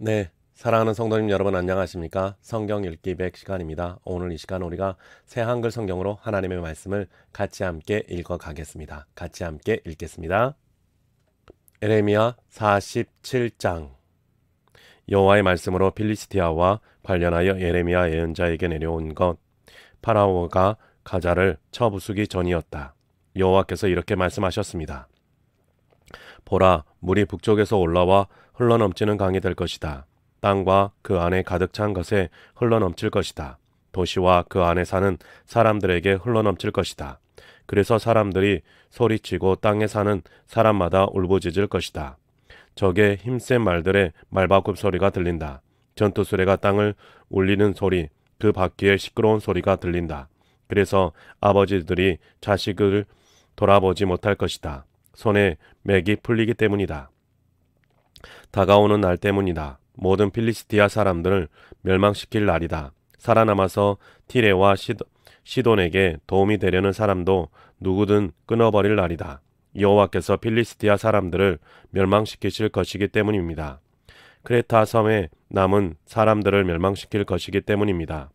네, 사랑하는 성도님 여러분 안녕하십니까? 성경 읽기 100 시간입니다. 오늘 이 시간 우리가 새 한글 성경으로 하나님의 말씀을 같이 함께 읽어 가겠습니다. 같이 함께 읽겠습니다. 에레미야 47장. 여호와의 말씀으로 필리스티아와 관련하여 예레미야 예언자에게 내려온 것. 파라오가 가자를 쳐부수기 전이었다. 여호와께서 이렇게 말씀하셨습니다. 보라, 물이 북쪽에서 올라와 흘러넘치는 강이 될 것이다. 땅과 그 안에 가득 찬 것에 흘러넘칠 것이다. 도시와 그 안에 사는 사람들에게 흘러넘칠 것이다. 그래서 사람들이 소리치고 땅에 사는 사람마다 울부짖을 것이다. 적의 힘센 말들의 말바꿈 소리가 들린다. 전투 수레가 땅을 울리는 소리, 그 바퀴의 시끄러운 소리가 들린다. 그래서 아버지들이 자식을 돌아보지 못할 것이다. 손에 맥이 풀리기 때문이다. 다가오는 날 때문이다. 모든 필리스티아 사람들을 멸망시킬 날이다. 살아남아서 티레와 시돈에게 도움이 되려는 사람도 누구든 끊어버릴 날이다. 여호와께서 필리스티아 사람들을 멸망시키실 것이기 때문입니다. 크레타 섬에 남은 사람들을 멸망시킬 것이기 때문입니다.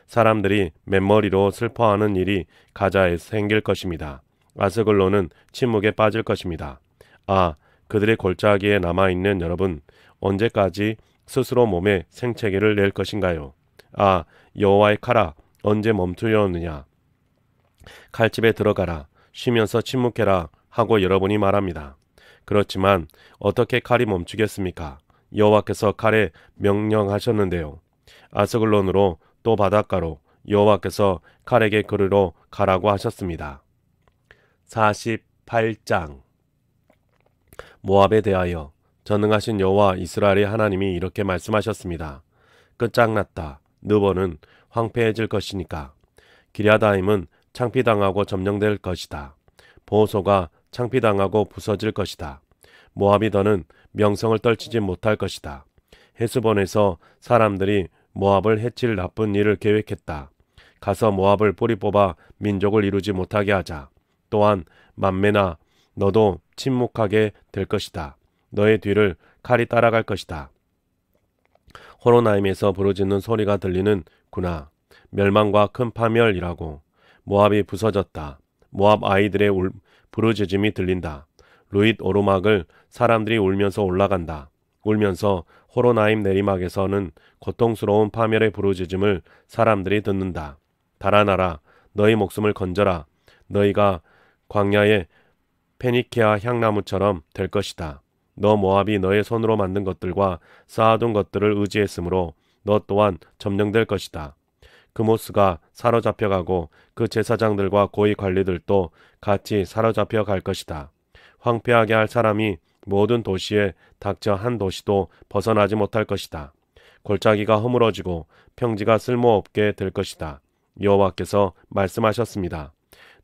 사람들이 맨머리로 슬퍼하는 일이 가자에서 생길 것입니다. 아스글론은 침묵에 빠질 것입니다. 아, 그들의 골짜기에 남아있는 여러분, 언제까지 스스로 몸에 생채기를 낼 것인가요? 아, 여호와의 칼아, 언제 멈추려느냐? 칼집에 들어가라, 쉬면서 침묵해라 하고 여러분이 말합니다. 그렇지만 어떻게 칼이 멈추겠습니까? 여호와께서 칼에 명령하셨는데요. 아스글론으로 또 바닷가로 여호와께서 칼에게 그르러 가라고 하셨습니다. 48장. 모압에 대하여. 전능하신 여호와 이스라엘의 하나님이 이렇게 말씀하셨습니다. 끝장났다. 느보는 황폐해질 것이니까. 기랴다임은 창피당하고 점령될 것이다. 보호소가 창피당하고 부서질 것이다. 모압이 더는 명성을 떨치지 못할 것이다. 헤스본에서 사람들이 모압을 해칠 나쁜 일을 계획했다. 가서 모압을 뿌리 뽑아 민족을 이루지 못하게 하자. 또한 만메나 너도 침묵하게 될 것이다. 너의 뒤를 칼이 따라갈 것이다. 호로나임에서 부르짖는 소리가 들리는구나. 멸망과 큰 파멸이라고. 모압이 부서졌다. 모압 아이들의 부르짖음이 들린다. 루잇 오르막을 사람들이 울면서 올라간다. 울면서 호로나임 내리막에서는 고통스러운 파멸의 부르짖음을 사람들이 듣는다. 달아나라. 너희 목숨을 건져라. 너희가 광야의 페니키아 향나무처럼 될 것이다. 너 모압이 너의 손으로 만든 것들과 쌓아둔 것들을 의지했으므로 너 또한 점령될 것이다. 그모스가 사로잡혀가고 그 제사장들과 고위 관리들도 같이 사로잡혀 갈 것이다. 황폐하게 할 사람이 모든 도시에 닥쳐 한 도시도 벗어나지 못할 것이다. 골짜기가 허물어지고 평지가 쓸모없게 될 것이다. 여호와께서 말씀하셨습니다.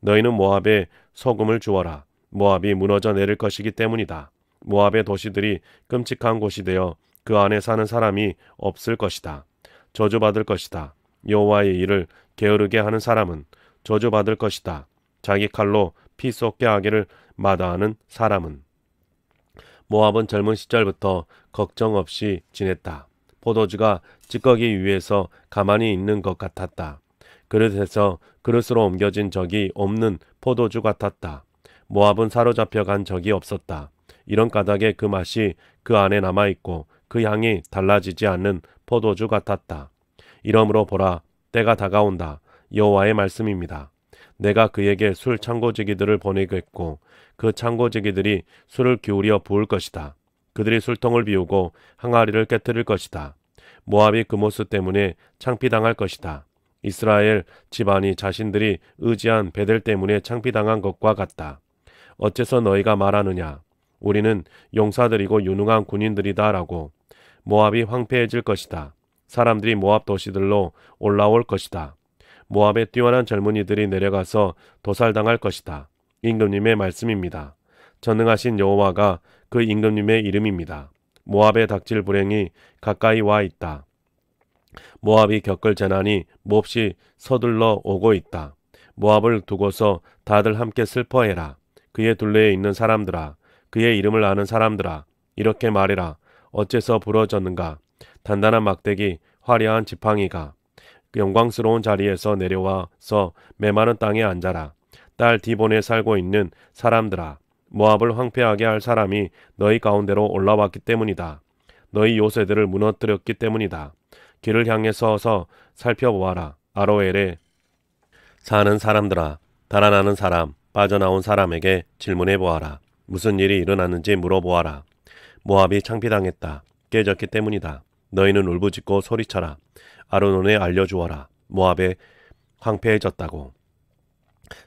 너희는 모압에 소금을 주어라. 모압이 무너져 내릴 것이기 때문이다. 모압의 도시들이 끔찍한 곳이 되어 그 안에 사는 사람이 없을 것이다. 저주받을 것이다. 여호와의 일을 게으르게 하는 사람은 저주받을 것이다. 자기 칼로 피 쏟게 하기를 마다하는 사람은. 모압은 젊은 시절부터 걱정 없이 지냈다. 포도주가 찌꺼기 위에서 가만히 있는 것 같았다. 그릇에서 그릇으로 옮겨진 적이 없는 포도주 같았다. 모압은 사로잡혀 간 적이 없었다. 이런 까닭에 그 맛이 그 안에 남아있고 그 향이 달라지지 않는 포도주 같았다. 이러므로 보라, 때가 다가온다. 여호와의 말씀입니다. 내가 그에게 술 창고지기들을 보내겠고 그 창고지기들이 술을 기울여 부을 것이다. 그들이 술통을 비우고 항아리를 깨뜨릴 것이다. 모압이 그 모습 때문에 창피당할 것이다. 이스라엘 집안이 자신들이 의지한 베델 때문에 창피당한 것과 같다. 어째서 너희가 말하느냐? 우리는 용사들이고 유능한 군인들이다 라고. 모압이 황폐해질 것이다. 사람들이 모압 도시들로 올라올 것이다. 모압의 뛰어난 젊은이들이 내려가서 도살당할 것이다. 임금님의 말씀입니다. 전능하신 여호와가 그 임금님의 이름입니다. 모압의 닥칠 불행이 가까이 와 있다. 모압이 겪을 재난이 몹시 서둘러 오고 있다. 모압을 두고서 다들 함께 슬퍼해라. 그의 둘레에 있는 사람들아, 그의 이름을 아는 사람들아, 이렇게 말해라. 어째서 부러졌는가? 단단한 막대기, 화려한 지팡이가 영광스러운 자리에서 내려와서 메마른 땅에 앉아라. 딸 디본에 살고 있는 사람들아, 모압을 황폐하게 할 사람이 너희 가운데로 올라왔기 때문이다. 너희 요새들을 무너뜨렸기 때문이다. 길을 향해 서서 살펴보아라. 아로엘에 사는 사람들아, 달아나는 사람, 빠져나온 사람에게 질문해 보아라. 무슨 일이 일어났는지 물어보아라. 모압이 창피당했다. 깨졌기 때문이다. 너희는 울부짖고 소리쳐라. 아르논에 알려주어라. 모압에 황폐해졌다고.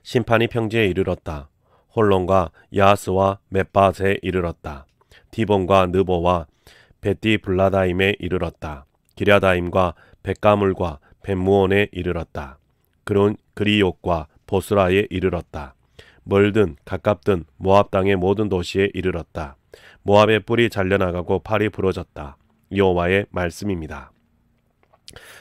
심판이 평지에 이르렀다. 홀론과 야하스와 멧밭에 이르렀다. 디본과 느보와 베티 블라다임에 이르렀다. 기랴다임과 벳가물과 벳무온에 이르렀다. 그리옥과 보스라에 이르렀다. 멀든 가깝든 모압 땅의 모든 도시에 이르렀다. 모압의 뿔이 잘려나가고 팔이 부러졌다. 여호와의 말씀입니다.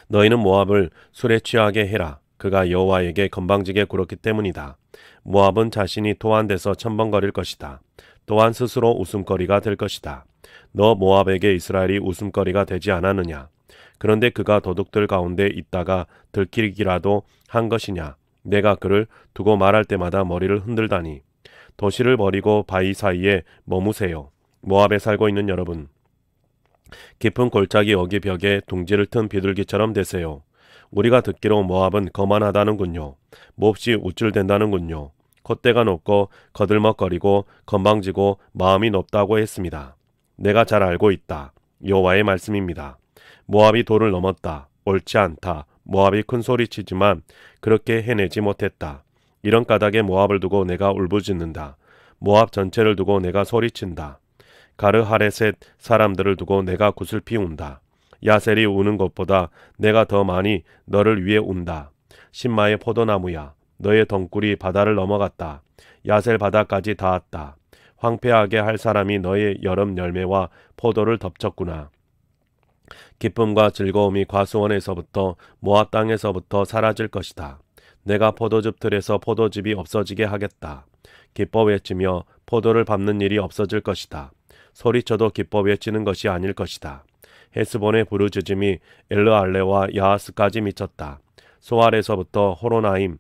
너희는 모압을 술에 취하게 해라. 그가 여호와에게 건방지게 굴었기 때문이다. 모압은 자신이 토한데서 첨벙거릴 것이다. 또한 스스로 웃음거리가 될 것이다. 너 모압에게 이스라엘이 웃음거리가 되지 않았느냐? 그런데 그가 도둑들 가운데 있다가 들키기라도 한 것이냐? 내가 그를 두고 말할 때마다 머리를 흔들다니. 도시를 버리고 바위 사이에 머무세요. 모압에 살고 있는 여러분. 깊은 골짜기 어기 벽에 둥지를 튼 비둘기처럼 되세요. 우리가 듣기로 모압은 거만하다는군요. 몹시 우쭐댄다는군요. 콧대가 높고 거들먹거리고 건방지고 마음이 높다고 했습니다. 내가 잘 알고 있다. 여호와의 말씀입니다. 모압이 도를 넘었다. 옳지 않다. 모압이 큰 소리치지만 그렇게 해내지 못했다. 이런 까닭에 모압을 두고 내가 울부짖는다. 모압 전체를 두고 내가 소리친다. 가르하레셋 사람들을 두고 내가 굿을 피운다. 야셀이 우는 것보다 내가 더 많이 너를 위해 운다. 신마의 포도나무야, 너의 덩굴이 바다를 넘어갔다. 야셀 바다까지 닿았다. 황폐하게 할 사람이 너의 여름 열매와 포도를 덮쳤구나. 기쁨과 즐거움이 과수원에서부터 모압 땅에서부터 사라질 것이다. 내가 포도즙 틀에서 포도즙이 없어지게 하겠다. 기뻐 외치며 포도를 밟는 일이 없어질 것이다. 소리쳐도 기뻐 외치는 것이 아닐 것이다. 헤스본의 부르짖음이 엘르알레와 야하스까지 미쳤다. 소알에서부터 호로나임,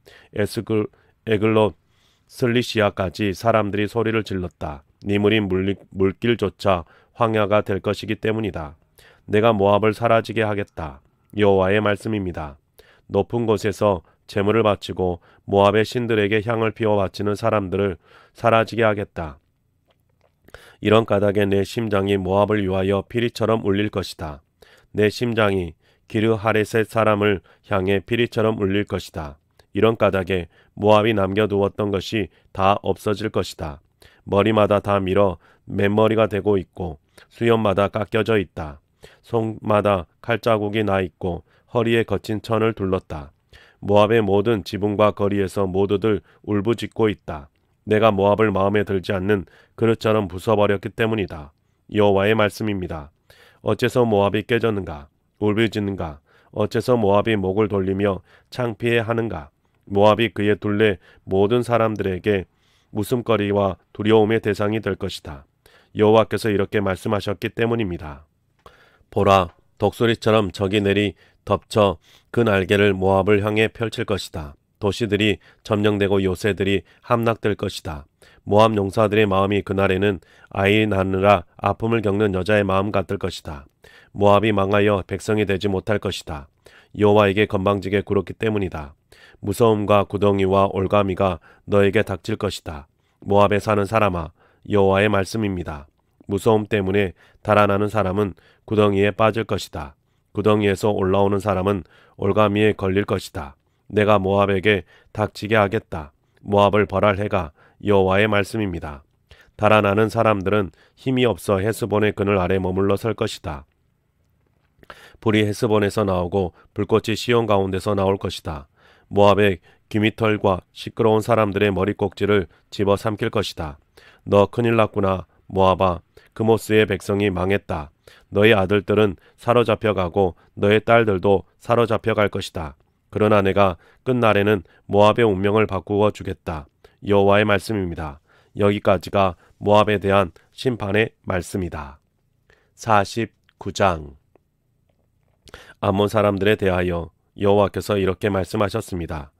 에글롯, 슬리시아까지 사람들이 소리를 질렀다. 니물인 물길조차 황야가 될 것이기 때문이다. 내가 모압을 사라지게 하겠다. 여호와의 말씀입니다. 높은 곳에서 제물을 바치고 모압의 신들에게 향을 피워 바치는 사람들을 사라지게 하겠다. 이런 까닭에 내 심장이 모압을 위하여 피리처럼 울릴 것이다. 내 심장이 기르하레셋 사람을 향해 피리처럼 울릴 것이다. 이런 까닭에 모압이 남겨두었던 것이 다 없어질 것이다. 머리마다 다 밀어 맨머리가 되고 있고 수염마다 깎여져 있다. 손마다 칼자국이 나 있고 허리에 거친 천을 둘렀다. 모압의 모든 지붕과 거리에서 모두들 울부짖고 있다. 내가 모압을 마음에 들지 않는 그릇처럼 부숴버렸기 때문이다. 여호와의 말씀입니다. 어째서 모압이 깨졌는가? 울부짖는가? 어째서 모압이 목을 돌리며 창피해하는가? 모압이 그의 둘레 모든 사람들에게 웃음거리와 두려움의 대상이 될 것이다. 여호와께서 이렇게 말씀하셨기 때문입니다. 보라, 독수리처럼 적이 내리 덮쳐 그 날개를 모압을 향해 펼칠 것이다. 도시들이 점령되고 요새들이 함락될 것이다. 모압 용사들의 마음이 그날에는 아이 낳느라 아픔을 겪는 여자의 마음 같을 것이다. 모압이 망하여 백성이 되지 못할 것이다. 여호와에게 건방지게 굴었기 때문이다. 무서움과 구덩이와 올가미가 너에게 닥칠 것이다. 모압에 사는 사람아, 여호와의 말씀입니다. 무서움 때문에 달아나는 사람은 구덩이에 빠질 것이다. 구덩이에서 올라오는 사람은 올가미에 걸릴 것이다. 내가 모압에게 닥치게 하겠다. 모압을 벌할 해가 여호와의 말씀입니다. 달아나는 사람들은 힘이 없어 헤스본의 그늘 아래 머물러 설 것이다. 불이 헤스본에서 나오고 불꽃이 시온 가운데서 나올 것이다. 모압의 귀미털과 시끄러운 사람들의 머리꼭지를 집어 삼킬 것이다. 너 큰일 났구나, 모압아. 그모스의 백성이 망했다. 너의 아들들은 사로잡혀가고 너의 딸들도 사로잡혀갈 것이다. 그러나 내가 끝날에는 모압의 운명을 바꾸어 주겠다. 여호와의 말씀입니다. 여기까지가 모압에 대한 심판의 말씀이다. 49장. 암몬 사람들에 대하여 여호와께서 이렇게 말씀하셨습니다.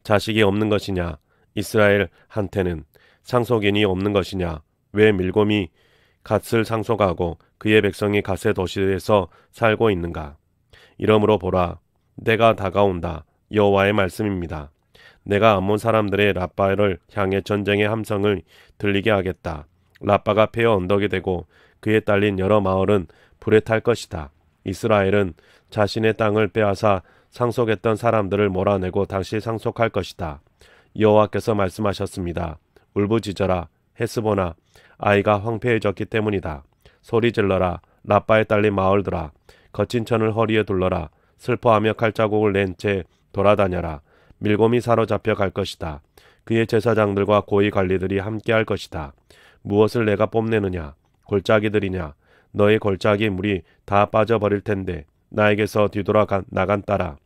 자식이 없는 것이냐? 이스라엘한테는 상속인이 없는 것이냐? 왜 밀곰이 갓을 상속하고 그의 백성이 갓의 도시에서 살고 있는가? 이러므로 보라, 때가 다가온다. 여호와의 말씀입니다. 내가 암몬 사람들의 라빠를 향해 전쟁의 함성을 들리게 하겠다. 라빠가 폐허 언덕이 되고 그에 딸린 여러 마을은 불에 탈 것이다. 이스라엘은 자신의 땅을 빼앗아 상속했던 사람들을 몰아내고 다시 상속할 것이다. 여호와께서 말씀하셨습니다. 울부짖어라. 헤스보나, 아이가 황폐해졌기 때문이다. 소리질러라. 라빠에 딸린 마을들아. 거친 천을 허리에 둘러라. 슬퍼하며 칼자국을 낸 채 돌아다녀라. 밀곰이 사로잡혀 갈 것이다. 그의 제사장들과 고위 관리들이 함께할 것이다. 무엇을 내가 뽐내느냐? 골짜기들이냐? 너의 골짜기 물이 다 빠져버릴 텐데 나에게서 뒤돌아 나간 딸아,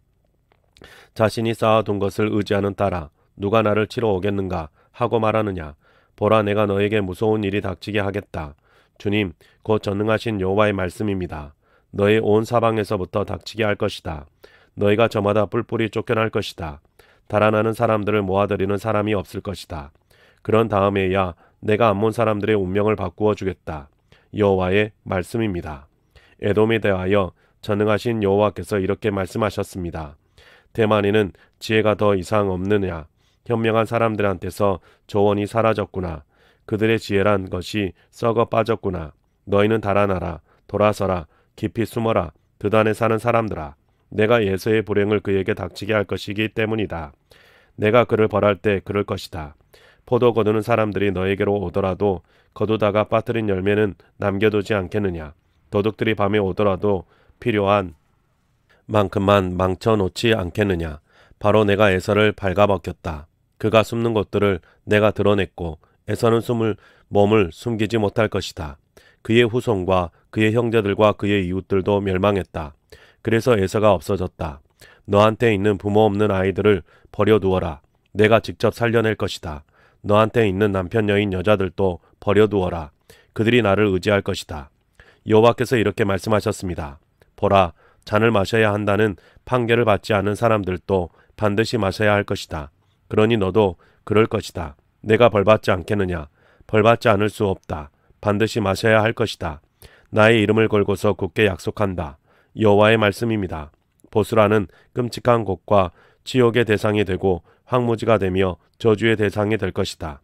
자신이 쌓아둔 것을 의지하는 딸아, 누가 나를 치러 오겠는가 하고 말하느냐? 보라, 내가 너에게 무서운 일이 닥치게 하겠다. 주님, 곧 전능하신 여호와의 말씀입니다. 너의 온 사방에서부터 닥치게 할 것이다. 너희가 저마다 뿔뿔이 쫓겨날 것이다. 달아나는 사람들을 모아들이는 사람이 없을 것이다. 그런 다음에야 내가 암몬 사람들의 운명을 바꾸어 주겠다. 여호와의 말씀입니다. 에돔에 대하여 전능하신 여호와께서 이렇게 말씀하셨습니다. 대만에는 지혜가 더 이상 없느냐? 현명한 사람들한테서 조언이 사라졌구나. 그들의 지혜란 것이 썩어 빠졌구나. 너희는 달아나라. 돌아서라. 깊이 숨어라. 드단에 사는 사람들아. 내가 예서의 불행을 그에게 닥치게 할 것이기 때문이다. 내가 그를 벌할 때 그럴 것이다. 포도 거두는 사람들이 너에게로 오더라도 거두다가 빠뜨린 열매는 남겨두지 않겠느냐? 도둑들이 밤에 오더라도 필요한 만큼만 망쳐놓지 않겠느냐? 바로 내가 에서를 발가벗겼다. 그가 숨는 곳들을 내가 드러냈고 에서는 몸을 숨기지 못할 것이다. 그의 후손과 그의 형제들과 그의 이웃들도 멸망했다. 그래서 에서가 없어졌다. 너한테 있는 부모 없는 아이들을 버려두어라. 내가 직접 살려낼 것이다. 너한테 있는 남편 여인 여자들도 버려두어라. 그들이 나를 의지할 것이다. 여호와께서 이렇게 말씀하셨습니다. 보라, 잔을 마셔야 한다는 판결을 받지 않은 사람들도 반드시 마셔야 할 것이다. 그러니 너도 그럴 것이다. 내가 벌받지 않겠느냐? 벌받지 않을 수 없다. 반드시 마셔야 할 것이다. 나의 이름을 걸고서 굳게 약속한다. 여호와의 말씀입니다. 보스라는 끔찍한 곳과 치욕의 대상이 되고 황무지가 되며 저주의 대상이 될 것이다.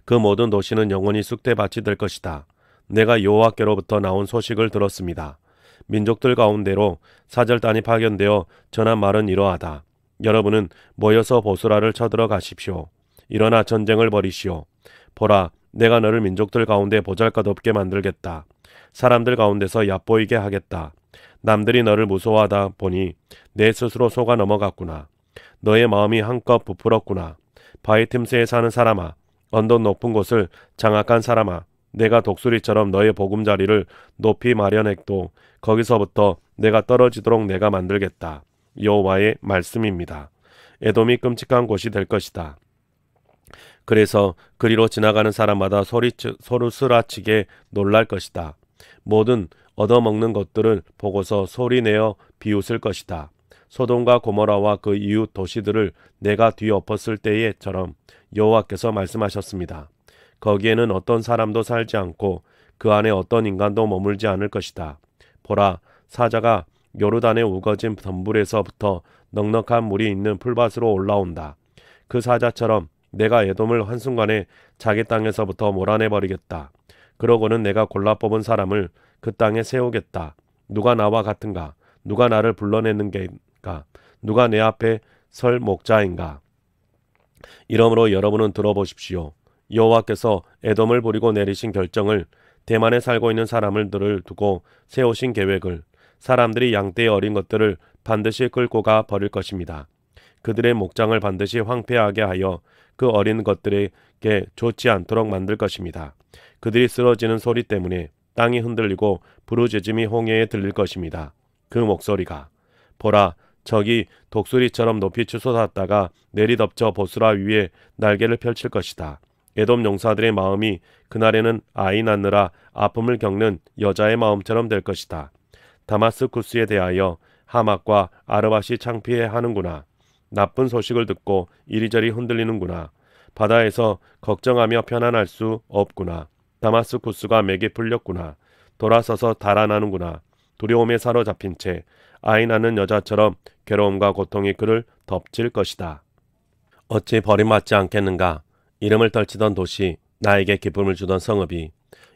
그 모든 도시는 영원히 쑥대밭이 될 것이다. 내가 여호와께로부터 나온 소식을 들었습니다. 민족들 가운데로 사절단이 파견되어 전한 말은 이러하다. 여러분은 모여서 보스라를 쳐들어 가십시오. 일어나 전쟁을 벌이시오. 보라, 내가 너를 민족들 가운데 보잘것없게 만들겠다. 사람들 가운데서 얕보이게 하겠다. 남들이 너를 무서워하다 보니 내 스스로 속아 넘어갔구나. 너의 마음이 한껏 부풀었구나. 바위 틈새에 사는 사람아, 언덕 높은 곳을 장악한 사람아, 내가 독수리처럼 너의 보금자리를 높이 마련했고 거기서부터 내가 떨어지도록 내가 만들겠다. 여호와의 말씀입니다. 에돔이 끔찍한 곳이 될 것이다. 그래서 그리로 지나가는 사람마다 소리스라치게 놀랄 것이다. 모든 얻어먹는 것들을 보고서 소리내어 비웃을 것이다. 소돔과 고모라와 그 이웃 도시들을 내가 뒤엎었을 때에처럼 여호와께서 말씀하셨습니다. 거기에는 어떤 사람도 살지 않고 그 안에 어떤 인간도 머물지 않을 것이다. 보라, 사자가 요르단의 우거진 덤불에서부터 넉넉한 물이 있는 풀밭으로 올라온다. 그 사자처럼 내가 에돔을 한순간에 자기 땅에서부터 몰아내버리겠다. 그러고는 내가 골라 뽑은 사람을 그 땅에 세우겠다. 누가 나와 같은가? 누가 나를 불러내는가? 누가 내 앞에 설 목자인가? 이러므로 여러분은 들어보십시오. 여호와께서 에돔을 부리고 내리신 결정을, 대만에 살고 있는 사람들을 두고 세우신 계획을, 사람들이 양떼의 어린 것들을 반드시 끌고 가 버릴 것입니다. 그들의 목장을 반드시 황폐하게 하여 그 어린 것들에게 좋지 않도록 만들 것입니다. 그들이 쓰러지는 소리 때문에 땅이 흔들리고 부르짖음이 홍해에 들릴 것입니다. 그 목소리가, 보라, 적이 독수리처럼 높이 치솟았다가 내리덮쳐 보스라 위에 날개를 펼칠 것이다. 에돔 용사들의 마음이 그날에는 아이 낳느라 아픔을 겪는 여자의 마음처럼 될 것이다. 다마스쿠스에 대하여 하맛과 아르밧이 창피해하는구나. 나쁜 소식을 듣고 이리저리 흔들리는구나. 바다에서 걱정하며 편안할 수 없구나. 다마스쿠스가 맥이 풀렸구나. 돌아서서 달아나는구나. 두려움에 사로잡힌 채 아이 낳는 여자처럼 괴로움과 고통이 그를 덮칠 것이다. 어찌 버림받지 않겠는가. 이름을 떨치던 도시, 나에게 기쁨을 주던 성읍이.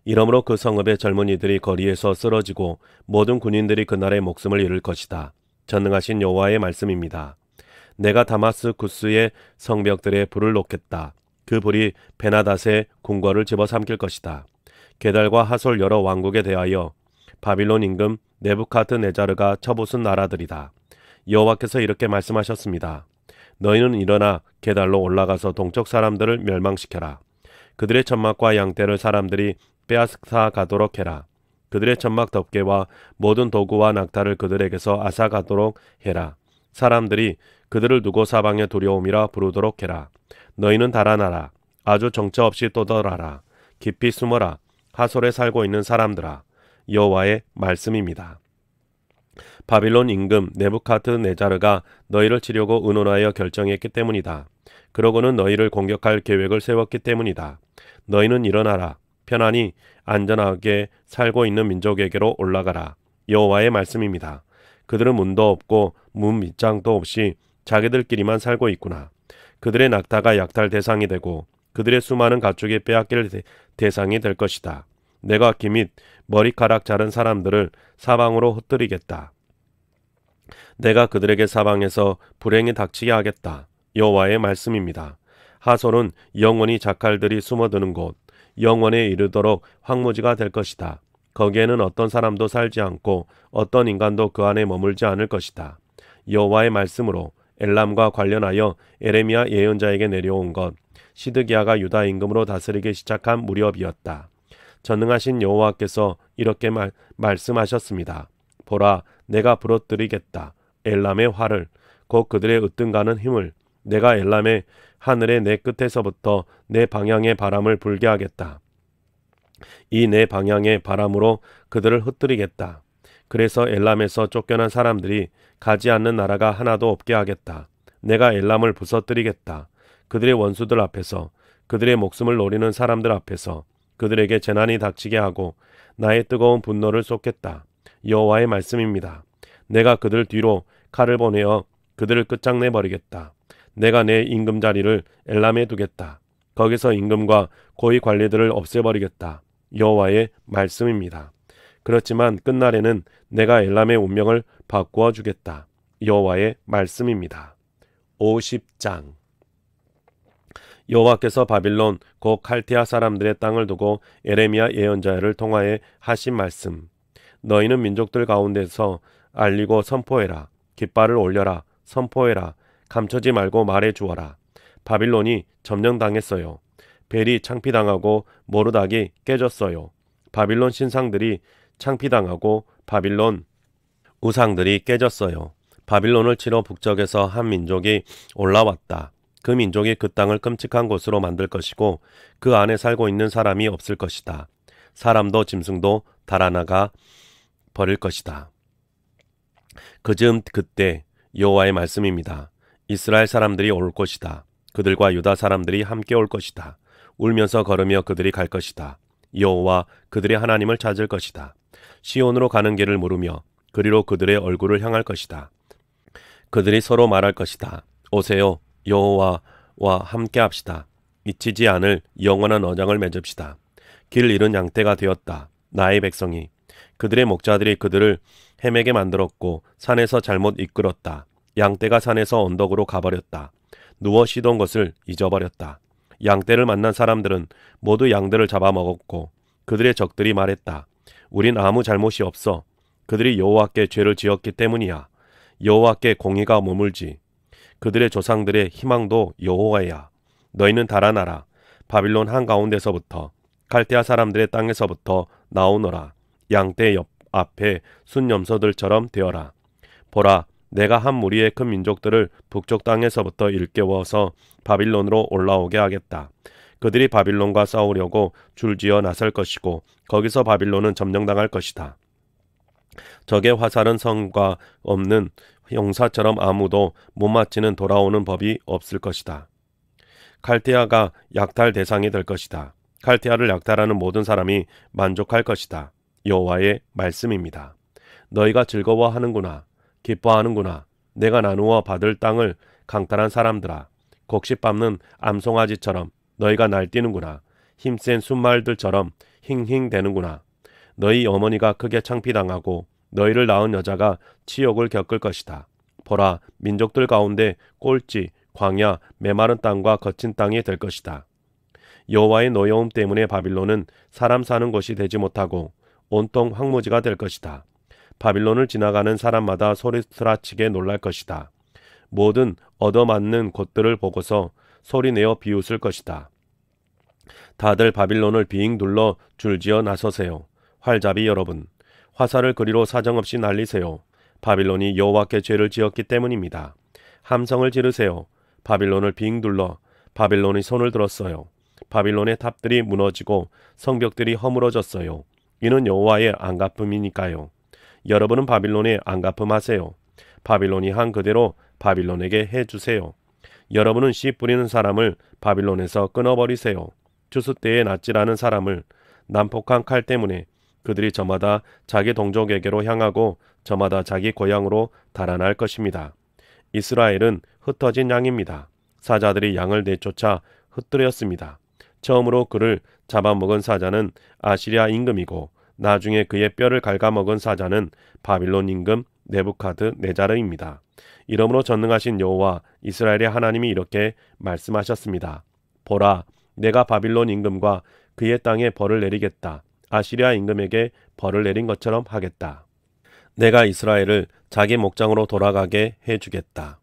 이러므로 그 성읍의 젊은이들이 거리에서 쓰러지고 모든 군인들이 그날의 목숨을 잃을 것이다. 전능하신 여호와의 말씀입니다. 내가 다마스쿠스의 성벽들에 불을 놓겠다. 그 불이 베나닷의 궁궐을 집어삼킬 것이다. 게달과 하솔 여러 왕국에 대하여 바빌론 임금 네부카드네자르가 쳐부순 나라들이다. 여호와께서 이렇게 말씀하셨습니다. 너희는 일어나 게달로 올라가서 동쪽 사람들을 멸망시켜라. 그들의 천막과 양떼를 사람들이 빼앗아 가도록 해라. 그들의 천막 덮개와 모든 도구와 낙타를 그들에게서 앗아 가도록 해라. 사람들이 그들을 두고 사방에 두려움이라 부르도록 해라. 너희는 달아나라. 아주 정처 없이 떠돌아라. 깊이 숨어라. 하솔에 살고 있는 사람들아. 여호와의 말씀입니다. 바빌론 임금 네부카드네자르가 너희를 치려고 의논하여 결정했기 때문이다. 그러고는 너희를 공격할 계획을 세웠기 때문이다. 너희는 일어나라. 편안히 안전하게 살고 있는 민족에게로 올라가라. 여호와의 말씀입니다. 그들은 문도 없고 문 밑장도 없이 자기들끼리만 살고 있구나. 그들의 낙타가 약탈 대상이 되고 그들의 수많은 가축이 빼앗길 대상이 될 것이다. 내가 기밋 머리카락 자른 사람들을 사방으로 흩뜨리겠다. 내가 그들에게 사방에서 불행이 닥치게 하겠다. 여호와의 말씀입니다. 하솔은 영원히 자칼들이 숨어드는 곳, 영원에 이르도록 황무지가 될 것이다. 거기에는 어떤 사람도 살지 않고 어떤 인간도 그 안에 머물지 않을 것이다. 여호와의 말씀으로 엘람과 관련하여 에레미야 예언자에게 내려온 것, 시드기야가 유다 임금으로 다스리기 시작한 무렵이었다. 전능하신 여호와께서 이렇게 말씀하셨습니다. 보라, 내가 부러뜨리겠다. 엘람의 활을, 곧 그들의 으뜸가는 힘을. 내가 엘람의 하늘의 내 끝에서부터 내 방향의 바람을 불게 하겠다. 이 내 방향의 바람으로 그들을 흩뜨리겠다. 그래서 엘람에서 쫓겨난 사람들이 가지 않는 나라가 하나도 없게 하겠다. 내가 엘람을 부서뜨리겠다. 그들의 원수들 앞에서, 그들의 목숨을 노리는 사람들 앞에서 그들에게 재난이 닥치게 하고 나의 뜨거운 분노를 쏟겠다. 여호와의 말씀입니다. 내가 그들 뒤로 칼을 보내어 그들을 끝장내버리겠다. 내가 내 임금 자리를 엘람에 두겠다. 거기서 임금과 고위 관리들을 없애버리겠다. 여호와의 말씀입니다. 그렇지만 끝날에는 내가 엘람의 운명을 바꾸어 주겠다. 여호와의 말씀입니다. 50장. 여호와께서 바빌론 곧 칼티아 사람들의 땅을 두고 에레미야 예언자를 통하여 하신 말씀. 너희는 민족들 가운데서 알리고 선포해라. 깃발을 올려라. 선포해라. 감추지 말고 말해 주어라. 바빌론이 점령당했어요. 벨이 창피당하고 모르닥이 깨졌어요. 바빌론 신상들이 창피당하고 바빌론 우상들이 깨졌어요. 바빌론을 치러 북쪽에서 한 민족이 올라왔다. 그 민족이 그 땅을 끔찍한 곳으로 만들 것이고 그 안에 살고 있는 사람이 없을 것이다. 사람도 짐승도 달아나가 버릴 것이다. 그때 여호와의 말씀입니다. 이스라엘 사람들이 올 것이다. 그들과 유다 사람들이 함께 올 것이다. 울면서 걸으며 그들이 갈 것이다. 여호와 그들의 하나님을 찾을 것이다. 시온으로 가는 길을 물으며 그리로 그들의 얼굴을 향할 것이다. 그들이 서로 말할 것이다. 오세요. 여호와와 함께 합시다. 잊히지 않을 영원한 언약을 맺읍시다. 길 잃은 양떼가 되었다. 나의 백성이. 그들의 목자들이 그들을 헤매게 만들었고 산에서 잘못 이끌었다. 양떼가 산에서 언덕으로 가버렸다. 누워 쉬던 것을 잊어버렸다. 양떼를 만난 사람들은 모두 양들을 잡아먹었고 그들의 적들이 말했다. 우린 아무 잘못이 없어. 그들이 여호와께 죄를 지었기 때문이야. 여호와께 공의가 머물지. 그들의 조상들의 희망도 여호와야. 너희는 달아나라. 바빌론 한가운데서부터 갈대아 사람들의 땅에서부터 나오너라. 양떼 옆 앞에 순염소들처럼 되어라. 보라, 내가 한 무리의 큰 민족들을 북쪽 땅에서부터 일깨워서 바빌론으로 올라오게 하겠다. 그들이 바빌론과 싸우려고 줄지어 나설 것이고 거기서 바빌론은 점령당할 것이다. 적의 화살은 성과 없는 용사처럼 아무도 못 맞히는 돌아오는 법이 없을 것이다. 칼데아가 약탈 대상이 될 것이다. 칼데아를 약탈하는 모든 사람이 만족할 것이다. 여호와의 말씀입니다. 너희가 즐거워하는구나. 기뻐하는구나. 내가 나누어 받을 땅을 강탈한 사람들아. 곡식 밟는 암송아지처럼 너희가 날뛰는구나. 힘센 순말들처럼 힝힝대는구나. 너희 어머니가 크게 창피당하고 너희를 낳은 여자가 치욕을 겪을 것이다. 보라, 민족들 가운데 꼴찌, 광야, 메마른 땅과 거친 땅이 될 것이다. 여호와의 노여움 때문에 바빌론은 사람 사는 곳이 되지 못하고 온통 황무지가 될 것이다. 바빌론을 지나가는 사람마다 소리스라치게 놀랄 것이다. 모든 얻어맞는 곳들을 보고서 소리내어 비웃을 것이다. 다들 바빌론을 빙 둘러 줄지어 나서세요. 활잡이 여러분, 화살을 그리로 사정없이 날리세요. 바빌론이 여호와께 죄를 지었기 때문입니다. 함성을 지르세요. 바빌론을 빙 둘러 바빌론이 손을 들었어요. 바빌론의 탑들이 무너지고 성벽들이 허물어졌어요. 이는 여호와의 안갚음이니까요. 여러분은 바빌론에 안갚음하세요. 바빌론이 한 그대로 바빌론에게 해주세요. 여러분은 씨 뿌리는 사람을 바빌론에서 끊어버리세요. 추수 때에 낫지라는 사람을 난폭한 칼 때문에 그들이 저마다 자기 동족에게로 향하고 저마다 자기 고향으로 달아날 것입니다. 이스라엘은 흩어진 양입니다. 사자들이 양을 내쫓아 흩뜨렸습니다. 처음으로 그를 잡아먹은 사자는 아시리아 임금이고 나중에 그의 뼈를 갉아먹은 사자는 바빌론 임금 네부카드네자르입니다. 이러므로 전능하신 여호와 이스라엘의 하나님이 이렇게 말씀하셨습니다. 보라, 내가 바빌론 임금과 그의 땅에 벌을 내리겠다. 아시리아 임금에게 벌을 내린 것처럼 하겠다. 내가 이스라엘을 자기 목장으로 돌아가게 해주겠다.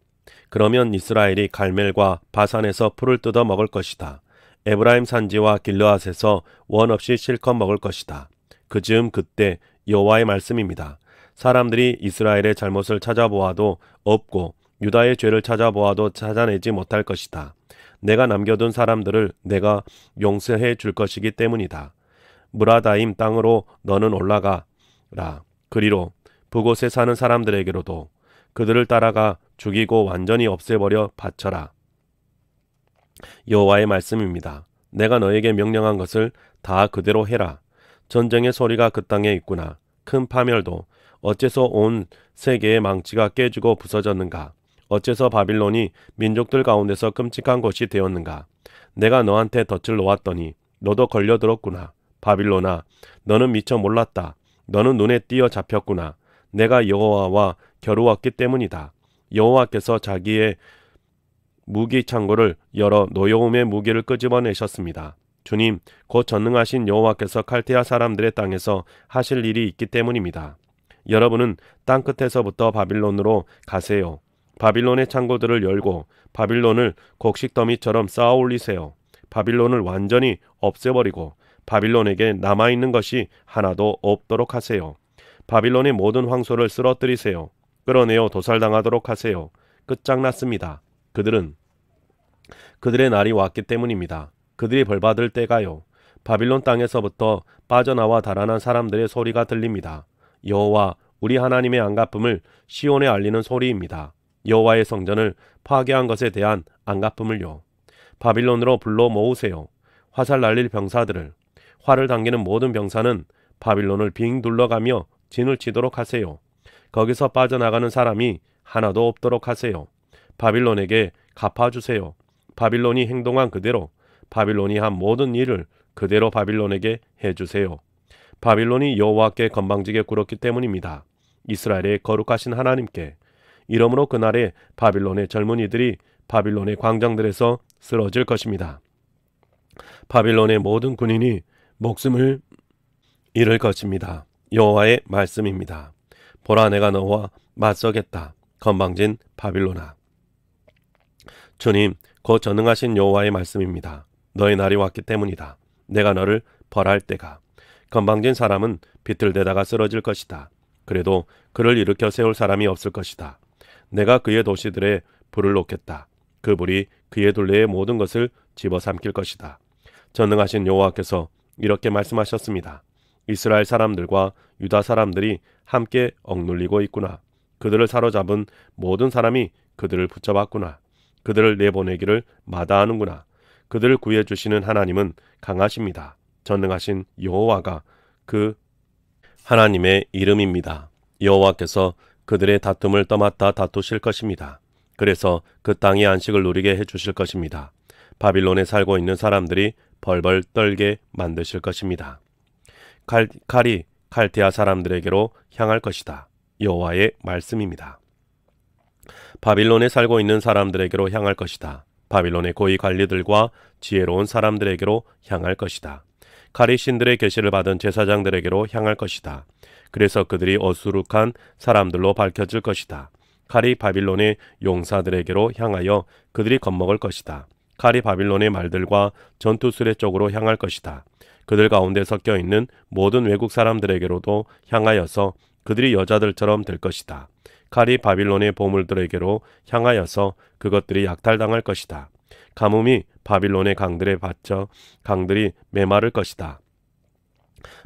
그러면 이스라엘이 갈멜과 바산에서 풀을 뜯어 먹을 것이다. 에브라임 산지와 길르앗에서 원 없이 실컷 먹을 것이다. 그 즈음 그때 여호와의 말씀입니다. 사람들이 이스라엘의 잘못을 찾아보아도 없고 유다의 죄를 찾아보아도 찾아내지 못할 것이다. 내가 남겨둔 사람들을 내가 용서해 줄 것이기 때문이다. 무라다임 땅으로 너는 올라가라. 그리로 그곳에 사는 사람들에게로도 그들을 따라가 죽이고 완전히 없애버려 바쳐라. 여호와의 말씀입니다. 내가 너에게 명령한 것을 다 그대로 해라. 전쟁의 소리가 그 땅에 있구나. 큰 파멸도. 어째서 온 세계의 망치가 깨지고 부서졌는가? 어째서 바빌론이 민족들 가운데서 끔찍한 것이 되었는가? 내가 너한테 덫을 놓았더니 너도 걸려들었구나. 바빌론아, 너는 미처 몰랐다. 너는 눈에 띄어 잡혔구나. 내가 여호와와 겨루었기 때문이다. 여호와께서 자기의 무기 창고를 열어 노여움의 무기를 끄집어내셨습니다. 주님, 곧 전능하신 여호와께서 칼데아 사람들의 땅에서 하실 일이 있기 때문입니다. 여러분은 땅끝에서부터 바빌론으로 가세요. 바빌론의 창고들을 열고 바빌론을 곡식더미처럼 쌓아 올리세요. 바빌론을 완전히 없애버리고 바빌론에게 남아있는 것이 하나도 없도록 하세요. 바빌론의 모든 황소를 쓰러뜨리세요. 끌어내어 도살당하도록 하세요. 끝장났습니다. 그들의 날이 왔기 때문입니다. 그들이 벌받을 때가요. 바빌론 땅에서부터 빠져나와 달아난 사람들의 소리가 들립니다. 여호와 우리 하나님의 안갚음을 시온에 알리는 소리입니다. 여호와의 성전을 파괴한 것에 대한 안갚음을요. 바빌론으로 불러 모으세요. 화살 날릴 병사들을. 활을 당기는 모든 병사는 바빌론을 빙 둘러가며 진을 치도록 하세요. 거기서 빠져나가는 사람이 하나도 없도록 하세요. 바빌론에게 갚아주세요. 바빌론이 행동한 그대로, 바빌론이 한 모든 일을 그대로 바빌론에게 해주세요. 바빌론이 여호와께 건방지게 굴었기 때문입니다. 이스라엘의 거룩하신 하나님께. 이러므로 그날에 바빌론의 젊은이들이 바빌론의 광장들에서 쓰러질 것입니다. 바빌론의 모든 군인이 목숨을 잃을 것입니다. 여호와의 말씀입니다. 보라, 내가 너와 맞서겠다. 건방진 바빌론아. 주님, 곧 전능하신 여호와의 말씀입니다. 너의 날이 왔기 때문이다. 내가 너를 벌할 때가. 건방진 사람은 비틀대다가 쓰러질 것이다. 그래도 그를 일으켜 세울 사람이 없을 것이다. 내가 그의 도시들에 불을 놓겠다. 그 불이 그의 둘레의 모든 것을 집어삼킬 것이다. 전능하신 여호와께서 이렇게 말씀하셨습니다. 이스라엘 사람들과 유다 사람들이 함께 억눌리고 있구나. 그들을 사로잡은 모든 사람이 그들을 붙잡았구나. 그들을 내보내기를 마다하는구나. 그들을 구해주시는 하나님은 강하십니다. 전능하신 여호와가 그 하나님의 이름입니다. 여호와께서 그들의 다툼을 떠맡아 다투실 것입니다. 그래서 그 땅의 안식을 누리게 해주실 것입니다. 바빌론에 살고 있는 사람들이 벌벌 떨게 만드실 것입니다. 칼이 칼데아 사람들에게로 향할 것이다. 여호와의 말씀입니다. 바빌론에 살고 있는 사람들에게로 향할 것이다. 바빌론의 고위 관리들과 지혜로운 사람들에게로 향할 것이다. 칼이 신들의 계시를 받은 제사장들에게로 향할 것이다. 그래서 그들이 어수룩한 사람들로 밝혀질 것이다. 칼이 바빌론의 용사들에게로 향하여 그들이 겁먹을 것이다. 칼이 바빌론의 말들과 전투수레 쪽으로 향할 것이다. 그들 가운데 섞여 있는 모든 외국 사람들에게로도 향하여서 그들이 여자들처럼 될 것이다. 칼이 바빌론의 보물들에게로 향하여서 그것들이 약탈당할 것이다. 가뭄이 바빌론의 강들에 받쳐 강들이 메마를 것이다.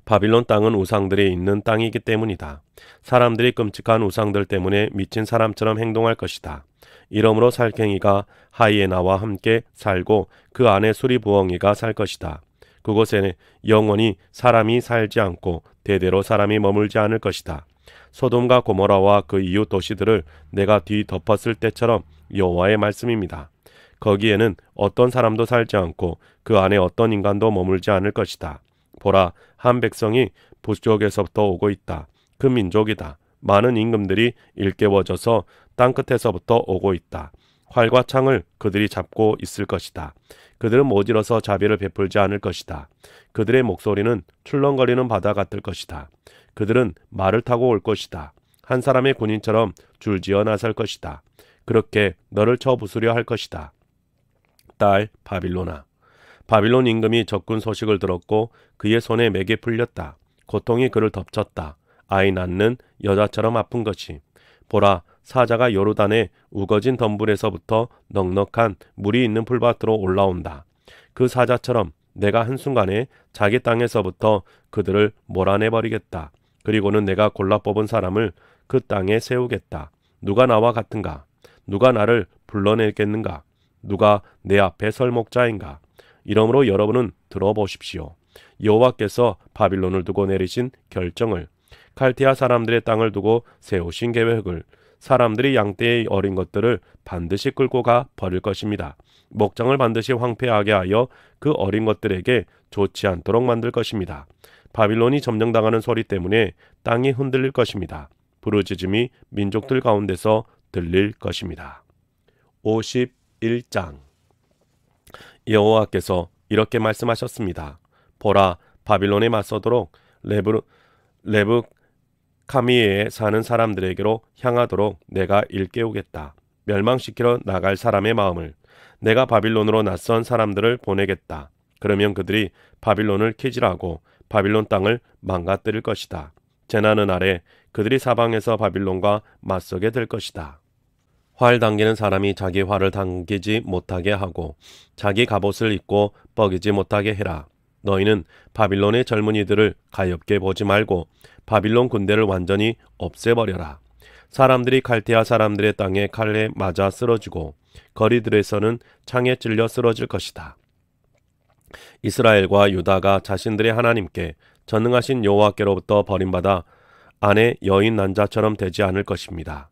바빌론 땅은 우상들이 있는 땅이기 때문이다. 사람들이 끔찍한 우상들 때문에 미친 사람처럼 행동할 것이다. 이러므로 살쾡이가 하이에나와 함께 살고 그 안에 수리부엉이가 살 것이다. 그곳에 영원히 사람이 살지 않고 대대로 사람이 머물지 않을 것이다. 소돔과 고모라와 그 이웃 도시들을 내가 뒤덮었을 때처럼 여호와의 말씀입니다. 거기에는 어떤 사람도 살지 않고 그 안에 어떤 인간도 머물지 않을 것이다. 보라, 한 백성이 북쪽에서부터 오고 있다. 그 민족이다. 많은 임금들이 일깨워져서 땅끝에서부터 오고 있다. 활과 창을 그들이 잡고 있을 것이다. 그들은 모질어서 자비를 베풀지 않을 것이다. 그들의 목소리는 출렁거리는 바다 같을 것이다. 그들은 말을 타고 올 것이다. 한 사람의 군인처럼 줄지어 나설 것이다. 그렇게 너를 쳐 부수려 할 것이다. 딸 바빌로나. 바빌론 임금이 적군 소식을 들었고 그의 손에 맥이 풀렸다. 고통이 그를 덮쳤다. 아이 낳는 여자처럼 아픈 것이. 보라, 사자가 요르단의 우거진 덤불에서부터 넉넉한 물이 있는 풀밭으로 올라온다. 그 사자처럼 내가 한순간에 자기 땅에서부터 그들을 몰아내버리겠다. 그리고는 내가 골라 뽑은 사람을 그 땅에 세우겠다. 누가 나와 같은가? 누가 나를 불러내겠는가? 누가 내 앞에 설 목자인가? 이러므로 여러분은 들어보십시오. 여호와께서 바빌론을 두고 내리신 결정을, 칼데아 사람들의 땅을 두고 세우신 계획을, 사람들이 양떼의 어린 것들을 반드시 끌고 가 버릴 것입니다. 목장을 반드시 황폐하게 하여 그 어린 것들에게 좋지 않도록 만들 것입니다. 바빌론이 점령당하는 소리 때문에 땅이 흔들릴 것입니다. 부르짖음이 민족들 가운데서 들릴 것입니다. 51장. 여호와께서 이렇게 말씀하셨습니다. 보라, 바빌론에 맞서도록 레브카미에 사는 사람들에게로 향하도록 내가 일깨우겠다. 멸망시키러 나갈 사람의 마음을. 내가 바빌론으로 낯선 사람들을 보내겠다. 그러면 그들이 바빌론을 키질하고 바빌론 땅을 망가뜨릴 것이다. 재난은 아래 그들이 사방에서 바빌론과 맞서게 될 것이다. 활 당기는 사람이 자기 활을 당기지 못하게 하고 자기 갑옷을 입고 뻐기지 못하게 해라. 너희는 바빌론의 젊은이들을 가엾게 보지 말고 바빌론 군대를 완전히 없애버려라. 사람들이 칼데아 사람들의 땅에 칼에 맞아 쓰러지고 거리들에서는 창에 찔려 쓰러질 것이다. 이스라엘과 유다가 자신들의 하나님께 전능하신 여호와께로부터 버림받아 아내 여인 난자처럼 되지 않을 것입니다.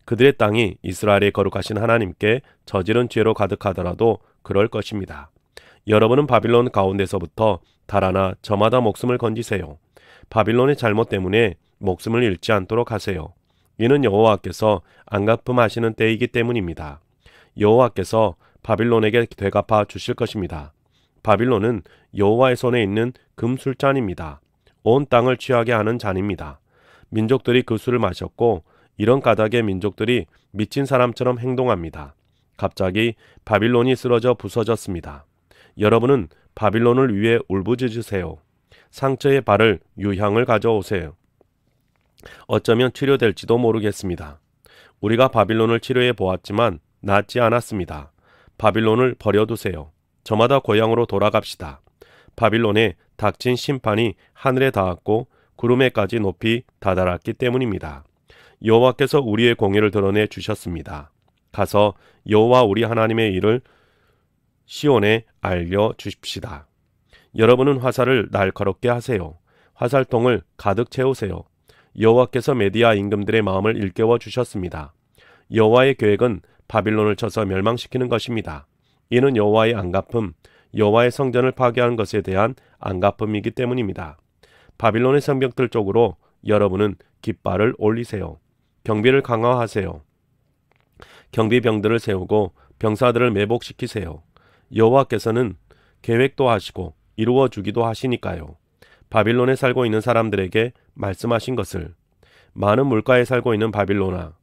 그들의 땅이 이스라엘의 거룩하신 하나님께 저지른 죄로 가득하더라도 그럴 것입니다. 여러분은 바빌론 가운데서부터 달아나 저마다 목숨을 건지세요. 바빌론의 잘못 때문에 목숨을 잃지 않도록 하세요. 이는 여호와께서 안갚음하시는 때이기 때문입니다. 여호와께서 바빌론에게 되갚아 주실 것입니다. 바빌론은 여호와의 손에 있는 금술잔입니다. 온 땅을 취하게 하는 잔입니다. 민족들이 그 술을 마셨고 이런 까닭에 민족들이 미친 사람처럼 행동합니다. 갑자기 바빌론이 쓰러져 부서졌습니다. 여러분은 바빌론을 위해 울부짖으세요. 상처에 바를 유향을 가져오세요. 어쩌면 치료될지도 모르겠습니다. 우리가 바빌론을 치료해 보았지만 낫지 않았습니다. 바빌론을 버려두세요. 저마다 고향으로 돌아갑시다. 바빌론에 닥친 심판이 하늘에 닿았고 구름에까지 높이 다다랐기 때문입니다. 여호와께서 우리의 공의를 드러내 주셨습니다. 가서 여호와 우리 하나님의 일을 시온에 알려 주십시다. 여러분은 화살을 날카롭게 하세요. 화살통을 가득 채우세요. 여호와께서 메디아 임금들의 마음을 일깨워 주셨습니다. 여호와의 계획은 바빌론을 쳐서 멸망시키는 것입니다. 이는 여호와의 안갚음, 여호와의 성전을 파괴한 것에 대한 안갚음이기 때문입니다. 바빌론의 성벽들 쪽으로 여러분은 깃발을 올리세요. 경비를 강화하세요. 경비병들을 세우고 병사들을 매복시키세요. 여호와께서는 계획도 하시고 이루어 주기도 하시니까요. 바빌론에 살고 있는 사람들에게 말씀하신 것을, 많은 물가에 살고 있는 바빌론아,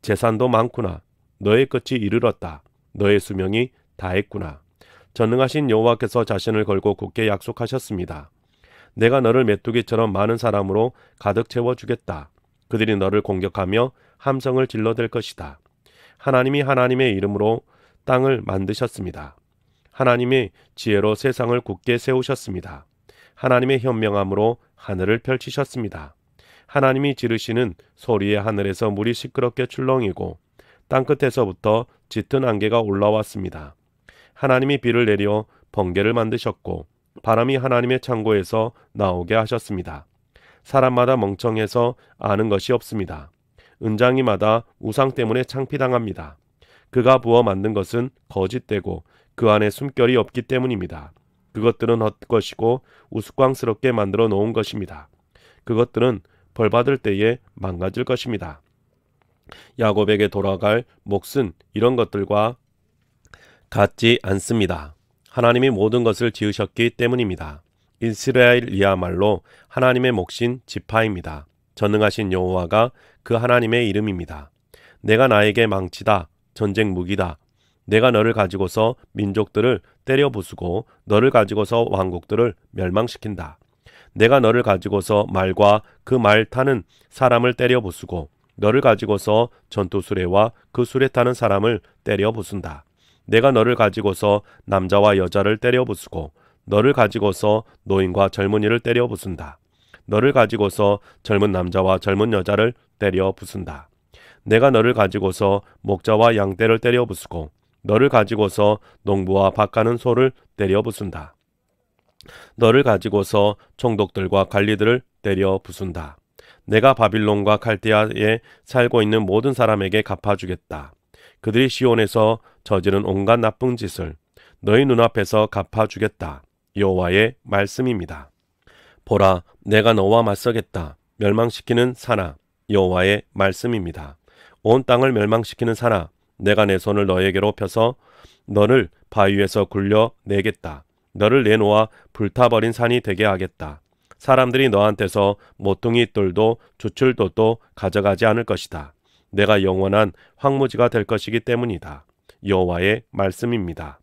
재산도 많구나. 너의 끝이 이르렀다. 너의 수명이 다했구나. 전능하신 여호와께서 자신을 걸고 굳게 약속하셨습니다. 내가 너를 메뚜기처럼 많은 사람으로 가득 채워주겠다. 그들이 너를 공격하며 함성을 질러댈 것이다. 하나님이 하나님의 이름으로 땅을 만드셨습니다. 하나님의 지혜로 세상을 굳게 세우셨습니다. 하나님의 현명함으로 하늘을 펼치셨습니다. 하나님이 지르시는 소리에 하늘에서 물이 시끄럽게 출렁이고 땅끝에서부터 짙은 안개가 올라왔습니다. 하나님이 비를 내려 번개를 만드셨고 바람이 하나님의 창고에서 나오게 하셨습니다. 사람마다 멍청해서 아는 것이 없습니다. 은장이마다 우상 때문에 창피당합니다. 그가 부어 만든 것은 거짓되고 그 안에 숨결이 없기 때문입니다. 그것들은 헛것이고 우스꽝스럽게 만들어 놓은 것입니다. 그것들은 벌받을 때에 망가질 것입니다. 야곱에게 돌아갈 몫은 이런 것들과 같지 않습니다. 하나님이 모든 것을 지으셨기 때문입니다. 이스라엘이야말로 하나님의 몫인 지파입니다. 전능하신 여호와가 그 하나님의 이름입니다. 내가 나에게 망치다, 전쟁 무기다. 내가 너를 가지고서 민족들을 때려 부수고 너를 가지고서 왕국들을 멸망시킨다. 내가 너를 가지고서 말과 그 말 타는 사람을 때려 부수고 너를 가지고서 전투 수레와 그 수레 타는 사람을 때려 부순다. 내가 너를 가지고서 남자와 여자를 때려 부수고 너를 가지고서 노인과 젊은이를 때려 부순다. 너를 가지고서 젊은 남자와 젊은 여자를 때려 부순다. 내가 너를 가지고서 목자와 양떼를 때려 부수고 너를 가지고서 농부와 밭 가는 소를 때려 부순다. 너를 가지고서 총독들과 관리들을 때려 부순다. 내가 바빌론과 칼디아에 살고 있는 모든 사람에게 갚아주겠다. 그들이 시온에서 저지른 온갖 나쁜 짓을 너희 눈앞에서 갚아주겠다. 여호와의 말씀입니다. 보라, 내가 너와 맞서겠다. 멸망시키는 사나, 여호와의 말씀입니다. 온 땅을 멸망시키는 사나, 내가 내 손을 너에게로 펴서 너를 바위에서 굴려내겠다. 너를 내놓아 불타버린 산이 되게 하겠다. 사람들이 너한테서 모퉁이 돌도 주출도도 가져가지 않을 것이다. 내가 영원한 황무지가 될 것이기 때문이다. 여호와의 말씀입니다.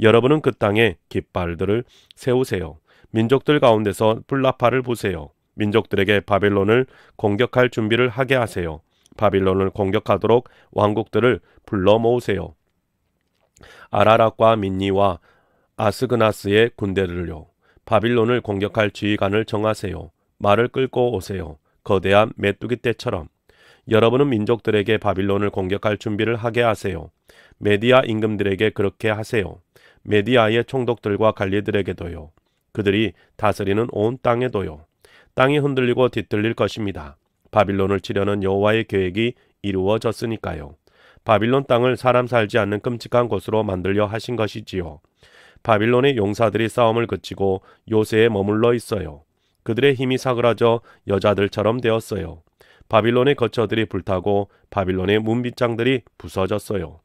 여러분은 그 땅에 깃발들을 세우세요. 민족들 가운데서 불나팔을 부세요. 민족들에게 바빌론을 공격할 준비를 하게 하세요. 바빌론을 공격하도록 왕국들을 불러 모으세요. 아라락과 민니와 아스그나스의 군대들을요. 바빌론을 공격할 지휘관을 정하세요. 말을 끌고 오세요. 거대한 메뚜기 떼처럼. 여러분은 민족들에게 바빌론을 공격할 준비를 하게 하세요. 메디아 임금들에게 그렇게 하세요. 메디아의 총독들과 관리들에게도요. 그들이 다스리는 온 땅에도요. 땅이 흔들리고 뒤틀릴 것입니다. 바빌론을 치려는 여호와의 계획이 이루어졌으니까요. 바빌론 땅을 사람 살지 않는 끔찍한 곳으로 만들려 하신 것이지요. 바빌론의 용사들이 싸움을 그치고 요새에 머물러 있어요. 그들의 힘이 사그라져 여자들처럼 되었어요. 바빌론의 거처들이 불타고 바빌론의 문빗장들이 부서졌어요.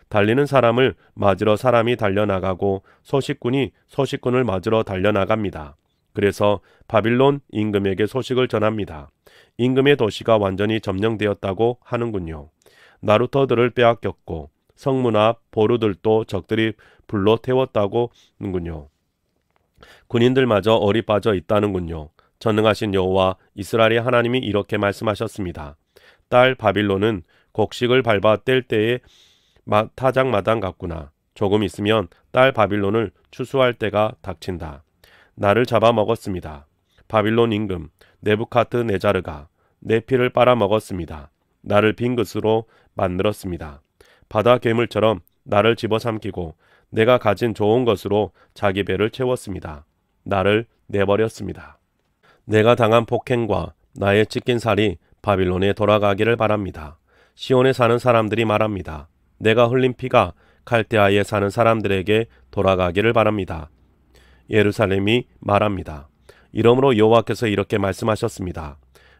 달리는 사람을 맞으러 사람이 달려나가고 소식꾼이 소식꾼을 맞으러 달려나갑니다. 그래서 바빌론 임금에게 소식을 전합니다. 임금의 도시가 완전히 점령되었다고 하는군요. 나루터들을 빼앗겼고 성문 앞 보루들도 적들이 불로 태웠다고 하는군요. 군인들마저 얼이 빠져 있다는군요. 전능하신 여호와 이스라엘의 하나님이 이렇게 말씀하셨습니다. 딸 바빌론은 곡식을 밟아 뗄 때에 타작마당 같구나. 조금 있으면 딸 바빌론을 추수할 때가 닥친다. 나를 잡아먹었습니다. 바빌론 임금 네부카드네자르가 내 피를 빨아먹었습니다. 나를 빈 것으로 만들었습니다. 바다 괴물처럼 나를 집어삼키고 내가 가진 좋은 것으로 자기 배를 채웠습니다. 나를 내버렸습니다. 내가 당한 폭행과 나의 찢긴 살이 바빌론에 돌아가기를 바랍니다. 시온에 사는 사람들이 말합니다. 내가 흘린 피가 갈대아에 사는 사람들에게 돌아가기를 바랍니다. 예루살렘이 말합니다. 이러므로 여호와께서 이렇게 말씀하셨습니다.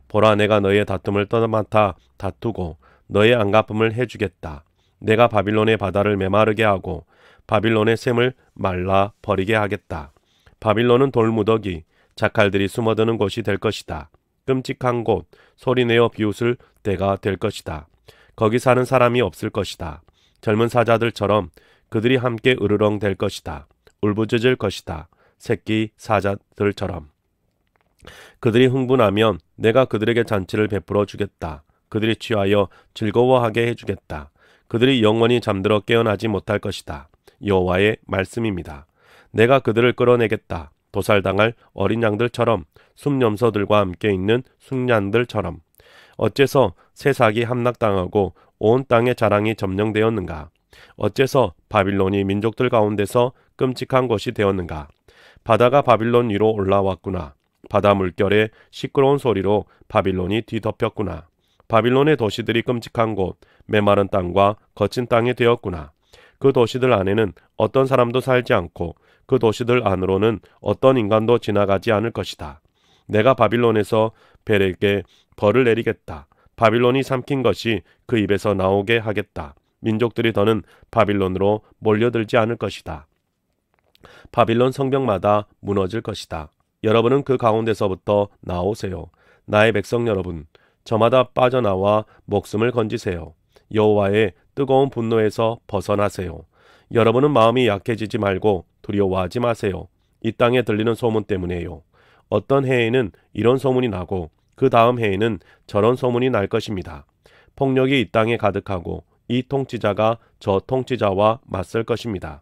보라, 내가 너의 다툼을 떠맡아 다투고 너의 안갚음을 해주겠다. 내가 바빌론의 바다를 메마르게 하고 바빌론의 샘을 말라 버리게 하겠다. 바빌론은 돌무더기, 자칼들이 숨어드는 곳이 될 것이다. 끔찍한 곳, 소리내어 비웃을 때가 될 것이다. 거기 사는 사람이 없을 것이다. 젊은 사자들처럼 그들이 함께 으르렁 될 것이다. 울부짖을 것이다. 새끼 사자들처럼. 그들이 흥분하면 내가 그들에게 잔치를 베풀어 주겠다. 그들이 취하여 즐거워하게 해주겠다. 그들이 영원히 잠들어 깨어나지 못할 것이다. 여호와의 말씀입니다. 내가 그들을 끌어내겠다. 도살당할 어린 양들처럼, 숨염소들과 함께 있는 숙량들처럼. 어째서 새싹이 함락당하고 온 땅의 자랑이 점령되었는가? 어째서 바빌론이 민족들 가운데서 끔찍한 것이 되었는가? 바다가 바빌론 위로 올라왔구나. 바다 물결의 시끄러운 소리로 바빌론이 뒤덮였구나. 바빌론의 도시들이 끔찍한 곳, 메마른 땅과 거친 땅이 되었구나. 그 도시들 안에는 어떤 사람도 살지 않고 그 도시들 안으로는 어떤 인간도 지나가지 않을 것이다. 내가 바빌론에서 벨에게 벌을 내리겠다. 바빌론이 삼킨 것이 그 입에서 나오게 하겠다. 민족들이 더는 바빌론으로 몰려들지 않을 것이다. 바빌론 성벽마다 무너질 것이다. 여러분은 그 가운데서부터 나오세요. 나의 백성 여러분, 저마다 빠져나와 목숨을 건지세요. 여호와의 뜨거운 분노에서 벗어나세요. 여러분은 마음이 약해지지 말고 두려워하지 마세요. 이 땅에 들리는 소문 때문에요. 어떤 해에는 이런 소문이 나고 그 다음 해에는 저런 소문이 날 것입니다. 폭력이 이 땅에 가득하고 이 통치자가 저 통치자와 맞설 것입니다.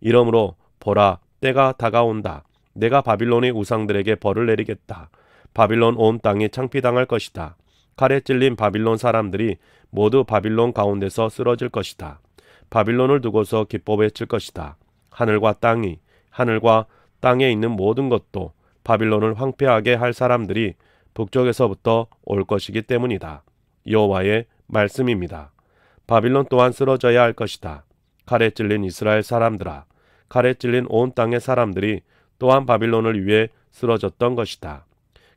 이러므로 보라, 때가 다가온다. 내가 바빌론의 우상들에게 벌을 내리겠다. 바빌론 온 땅이 창피당할 것이다. 칼에 찔린 바빌론 사람들이 모두 바빌론 가운데서 쓰러질 것이다. 바빌론을 두고서 기뻐 외칠 것이다. 하늘과 땅에 있는 모든 것도 바빌론을 황폐하게 할 사람들이 북쪽에서부터 올 것이기 때문이다. 여호와의 말씀입니다. 바빌론 또한 쓰러져야 할 것이다. 칼에 찔린 이스라엘 사람들아, 칼에 찔린 온 땅의 사람들이 또한 바빌론을 위해 쓰러졌던 것이다.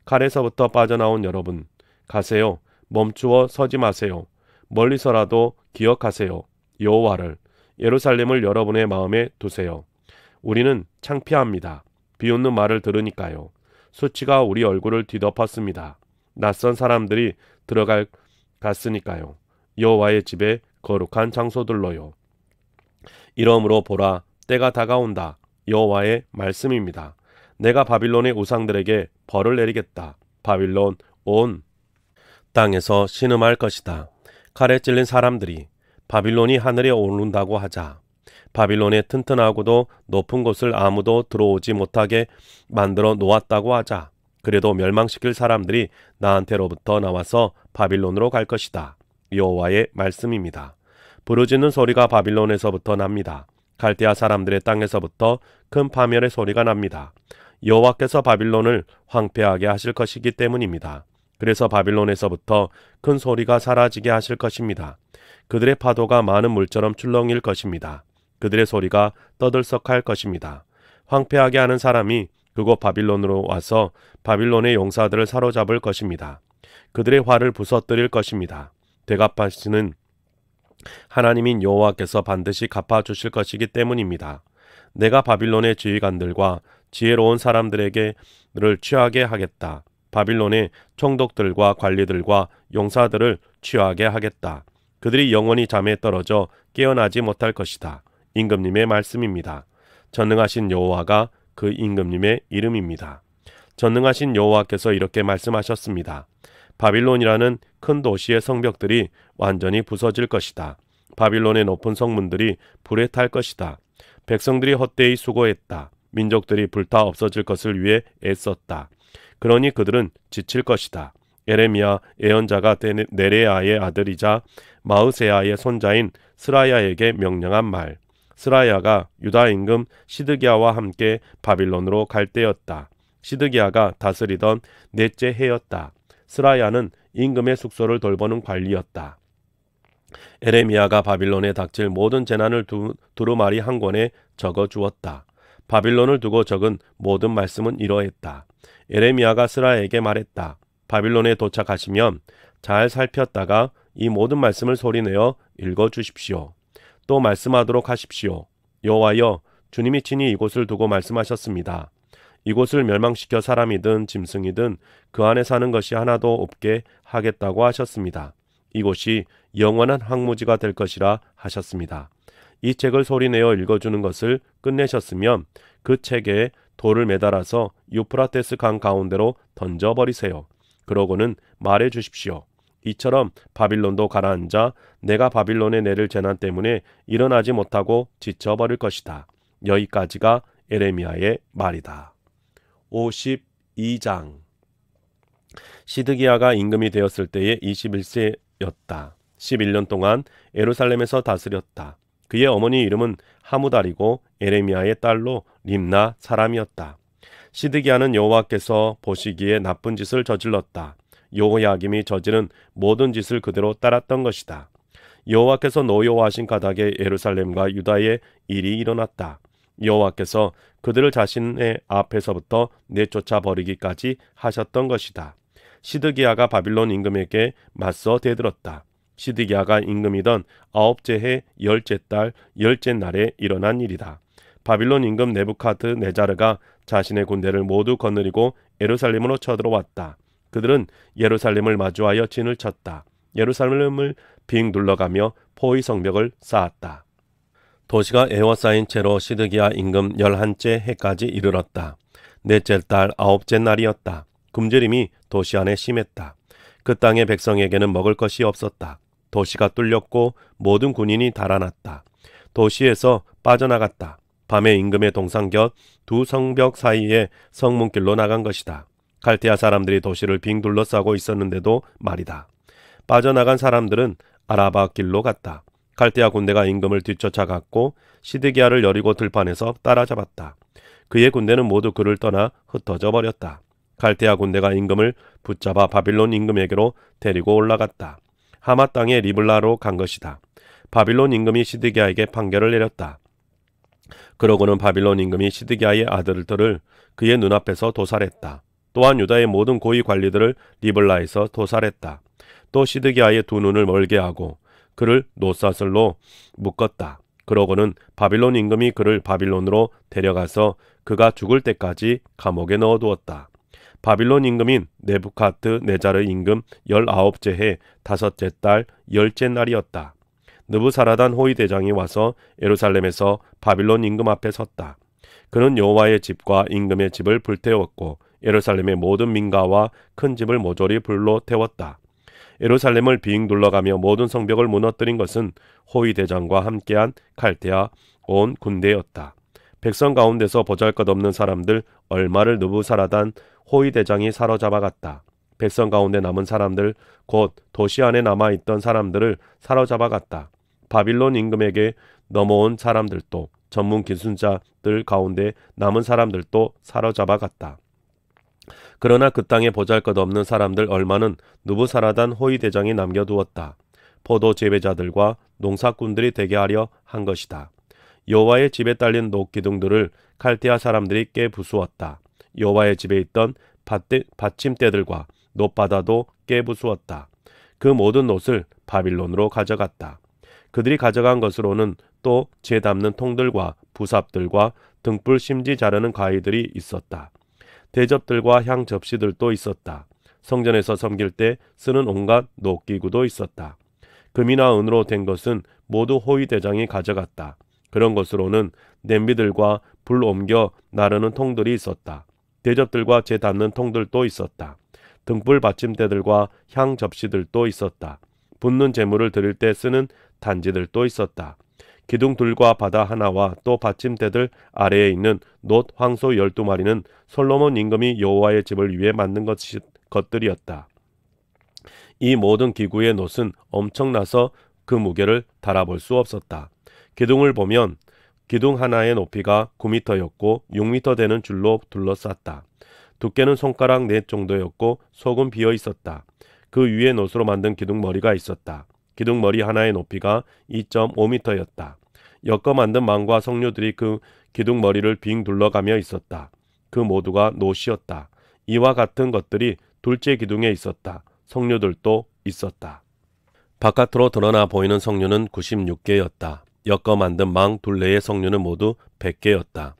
칼에서부터 빠져나온 여러분, 가세요. 멈추어 서지 마세요. 멀리서라도 기억하세요. 여호와를, 예루살렘을 여러분의 마음에 두세요. 우리는 창피합니다. 비웃는 말을 들으니까요. 수치가 우리 얼굴을 뒤덮었습니다. 낯선 사람들이 갔으니까요. 여호와의 집에 거룩한 장소들로요. 이러므로 보라, 때가 다가온다. 여호와의 말씀입니다. 내가 바빌론의 우상들에게 벌을 내리겠다. 바빌론 온 땅에서 신음할 것이다. 칼에 찔린 사람들이 바빌론이 하늘에 오른다고 하자. 바빌론의 튼튼하고도 높은 곳을 아무도 들어오지 못하게 만들어 놓았다고 하자. 그래도 멸망시킬 사람들이 나한테로부터 나와서 바빌론으로 갈 것이다. 여호와의 말씀입니다. 부르짖는 소리가 바빌론에서부터 납니다. 갈대아 사람들의 땅에서부터 큰 파멸의 소리가 납니다. 여호와께서 바빌론을 황폐하게 하실 것이기 때문입니다. 그래서 바빌론에서부터 큰 소리가 사라지게 하실 것입니다. 그들의 파도가 많은 물처럼 출렁일 것입니다. 그들의 소리가 떠들썩할 것입니다. 황폐하게 하는 사람이 그곳 바빌론으로 와서 바빌론의 용사들을 사로잡을 것입니다. 그들의 화를 부서뜨릴 것입니다. 대갚하시는 하나님인 여호와께서 반드시 갚아주실 것이기 때문입니다. 내가 바빌론의 지휘관들과 지혜로운 사람들에게를 취하게 하겠다. 바빌론의 총독들과 관리들과 용사들을 취하게 하겠다. 그들이 영원히 잠에 떨어져 깨어나지 못할 것이다. 임금님의 말씀입니다. 전능하신 여호와가 그 임금님의 이름입니다. 전능하신 여호와께서 이렇게 말씀하셨습니다. 바빌론이라는 큰 도시의 성벽들이 완전히 부서질 것이다. 바빌론의 높은 성문들이 불에 탈 것이다. 백성들이 헛되이 수고했다. 민족들이 불타 없어질 것을 위해 애썼다. 그러니 그들은 지칠 것이다. 에레미야 예언자가 네레아의 아들이자 마으세아의 손자인 스라야에게 명령한 말. 스라야가 유다 임금 시드기야와 함께 바빌론으로 갈 때였다. 시드기야가 다스리던 넷째 해였다. 스라야는 임금의 숙소를 돌보는 관리였다. 에레미야가 바빌론에 닥칠 모든 재난을 두루마리 한 권에 적어 주었다. 바빌론을 두고 적은 모든 말씀은 이러했다. 에레미야가 스라야에게 말했다. 바빌론에 도착하시면 잘 살폈다가 이 모든 말씀을 소리내어 읽어 주십시오. 또 말씀하도록 하십시오. 여호와여, 주님이 친히 이곳을 두고 말씀하셨습니다. 이곳을 멸망시켜 사람이든 짐승이든 그 안에 사는 것이 하나도 없게 하겠다고 하셨습니다. 이곳이 영원한 황무지가 될 것이라 하셨습니다. 이 책을 소리내어 읽어주는 것을 끝내셨으면 그 책에 돌을 매달아서 유프라테스 강 가운데로 던져버리세요. 그러고는 말해 주십시오. 이처럼 바빌론도 가라앉아 내가 바빌론에 내릴 재난 때문에 일어나지 못하고 지쳐버릴 것이다. 여기까지가 에레미야의 말이다. 52장. 시드기야가 임금이 되었을 때에 21세였다. 11년 동안 예루살렘에서 다스렸다. 그의 어머니 이름은 하무달이고 에레미야의 딸로 림나 사람이었다. 시드기야는 여호와께서 보시기에 나쁜 짓을 저질렀다. 여호야김이 저지른 모든 짓을 그대로 따랐던 것이다. 여호와께서 노여워하신 까닭에 예루살렘과 유다에 일이 일어났다. 여호와께서 그들을 자신의 앞에서부터 내쫓아 버리기까지 하셨던 것이다. 시드기야가 바빌론 임금에게 맞서 대들었다. 시드기야가 임금이던 9째 해 10째 달 10째 날에 일어난 일이다. 바빌론 임금 네부카드네자르가 자신의 군대를 모두 거느리고 예루살렘으로 쳐들어왔다. 그들은 예루살렘을 마주하여 진을 쳤다. 예루살렘을 빙 둘러가며 포위 성벽을 쌓았다. 도시가 에워싸인 채로 시드기야 임금 11째 해까지 이르렀다. 넷째 달 9째 날이었다. 굶주림이 도시 안에 심했다. 그 땅의 백성에게는 먹을 것이 없었다. 도시가 뚫렸고 모든 군인이 달아났다. 도시에서 빠져나갔다. 밤에 임금의 동상 곁 두 성벽 사이에 성문길로 나간 것이다. 갈대아 사람들이 도시를 빙 둘러싸고 있었는데도 말이다. 빠져나간 사람들은 아라바 길로 갔다. 갈대아 군대가 임금을 뒤쫓아갔고 시드기야를 여리고 들판에서 따라잡았다. 그의 군대는 모두 그를 떠나 흩어져 버렸다. 갈대아 군대가 임금을 붙잡아 바빌론 임금에게로 데리고 올라갔다. 하마 땅의 리블라로 간 것이다. 바빌론 임금이 시드기야에게 판결을 내렸다. 그러고는 바빌론 임금이 시드기야의 아들들을 그의 눈앞에서 도살했다. 또한 유다의 모든 고위 관리들을 리블라에서 도살했다. 또 시드기야의 두 눈을 멀게 하고 그를 노사슬로 묶었다. 그러고는 바빌론 임금이 그를 바빌론으로 데려가서 그가 죽을 때까지 감옥에 넣어두었다. 바빌론 임금인 네부카드네자르 임금 19째 해 5째 달 10째 날이었다. 느부사라단 호위 대장이 와서 예루살렘에서 바빌론 임금 앞에 섰다. 그는 여호와의 집과 임금의 집을 불태웠고 예루살렘의 모든 민가와 큰 집을 모조리 불로 태웠다. 예루살렘을 빙 둘러가며 모든 성벽을 무너뜨린 것은 호위 대장과 함께한 칼데아 온 군대였다. 백성 가운데서 보잘것없는 사람들 얼마를 느부사라단 호위 대장이 사로잡아갔다. 백성 가운데 남은 사람들 곧 도시 안에 남아있던 사람들을 사로잡아갔다. 바빌론 임금에게 넘어온 사람들도 전문 기술자들 가운데 남은 사람들도 사로잡아갔다. 그러나 그 땅에 보잘것없는 사람들 얼마는 느부사라단 호위 대장이 남겨두었다. 포도 재배자들과 농사꾼들이 되게 하려 한 것이다. 여호와의 집에 딸린 녹기둥들을 칼데아 사람들이 깨부수었다. 여호와의 집에 있던 받침대들과 놋바다도 깨부수었다. 그 모든 놋을 바빌론으로 가져갔다. 그들이 가져간 것으로는 또 재 담는 통들과 부삽들과 등불 심지 자르는 가위들이 있었다. 대접들과 향 접시들도 있었다. 성전에서 섬길 때 쓰는 온갖 녹기구도 있었다. 금이나 은으로 된 것은 모두 호위 대장이 가져갔다. 그런 것으로는 냄비들과 불 옮겨 나르는 통들이 있었다. 대접들과 재 닿는 통들도 있었다. 등불 받침대들과 향 접시들도 있었다. 붓는 제물을 드릴 때 쓰는 단지들도 있었다. 기둥들과 바다 하나와 또 받침대들 아래에 있는 놋 황소 12마리는 솔로몬 임금이 여호와의 집을 위해 만든 것들이었다. 이 모든 기구의 놋은 엄청나서 그 무게를 달아볼 수 없었다. 기둥을 보면 기둥 하나의 높이가 9m였고 6m 되는 줄로 둘러쌌다. 두께는 손가락 넷 정도였고 속은 비어 있었다. 그 위에 놋으로 만든 기둥머리가 있었다. 기둥머리 하나의 높이가 2.5m였다. 엮어 만든 망과 석류들이 그 기둥머리를 빙 둘러가며 있었다. 그 모두가 놋이었다. 이와 같은 것들이 둘째 기둥에 있었다. 석류들도 있었다. 바깥으로 드러나 보이는 석류는 96개였다. 엮어 만든 망 둘레의 석류는 모두 100개였다.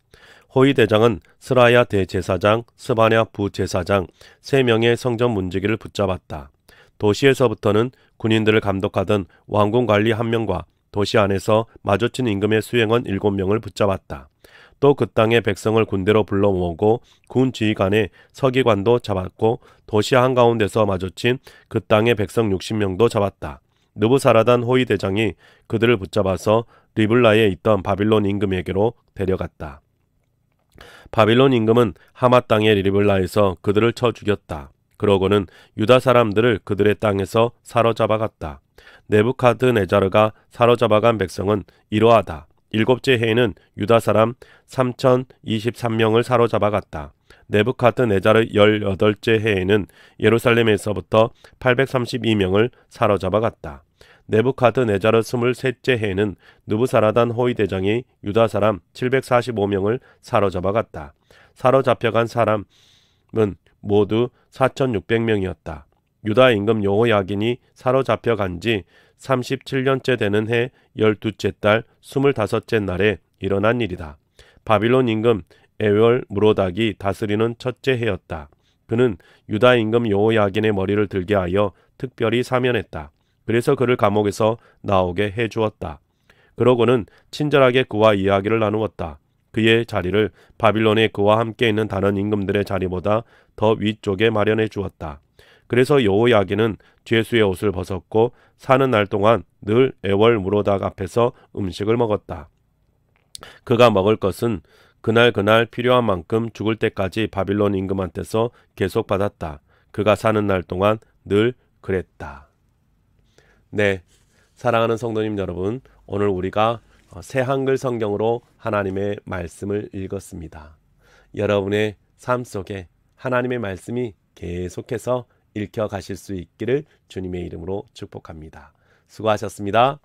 호위 대장은 스라야 대제사장, 스바냐 부제사장 3명의 성전 문지기를 붙잡았다. 도시에서부터는 군인들을 감독하던 왕궁 관리 1명과 도시 안에서 마주친 임금의 수행원 7명을 붙잡았다. 또 그 땅의 백성을 군대로 불러 모으고 군 지휘관의 서기관도 잡았고 도시 한가운데서 마주친 그 땅의 백성 60명도 잡았다. 느부사라단 호위 대장이 그들을 붙잡아서 리블라에 있던 바빌론 임금에게로 데려갔다. 바빌론 임금은 하마 땅의 리블라에서 그들을 쳐 죽였다. 그러고는 유다 사람들을 그들의 땅에서 사로잡아갔다. 네부카드네자르가 사로잡아간 백성은 이러하다. 7째 해에는 유다 사람 3023명을 사로잡아갔다. 네부카드네자르 18째 해에는 예루살렘에서부터 832명을 사로잡아갔다. 네부카드네자르 23째 해에는 느부사라단 호위 대장이 유다 사람 745명을 사로잡아갔다. 사로잡혀간 사람은 모두 4600명이었다. 유다 임금 여호야긴이 사로잡혀간 지 37년째 되는 해 12째 달 25째 날에 일어난 일이다. 바빌론 임금 에월 무로닥이 다스리는 첫째 해였다. 그는 유다 임금 여호야긴의 머리를 들게 하여 특별히 사면했다. 그래서 그를 감옥에서 나오게 해주었다. 그러고는 친절하게 그와 이야기를 나누었다. 그의 자리를 바빌론에 그와 함께 있는 다른 임금들의 자리보다 더 위쪽에 마련해 주었다. 그래서 여호야긴은 죄수의 옷을 벗었고 사는 날 동안 늘 에월 무로닥 앞에서 음식을 먹었다. 그가 먹을 것은 그날 필요한 만큼 죽을 때까지 바빌론 임금한테서 계속 받았다. 그가 사는 날 동안 늘 그랬다. 네, 사랑하는 성도님 여러분, 오늘 우리가 새 한글 성경으로 하나님의 말씀을 읽었습니다. 여러분의 삶 속에 하나님의 말씀이 계속해서 읽혀 가실 수 있기를 주님의 이름으로 축복합니다. 수고하셨습니다.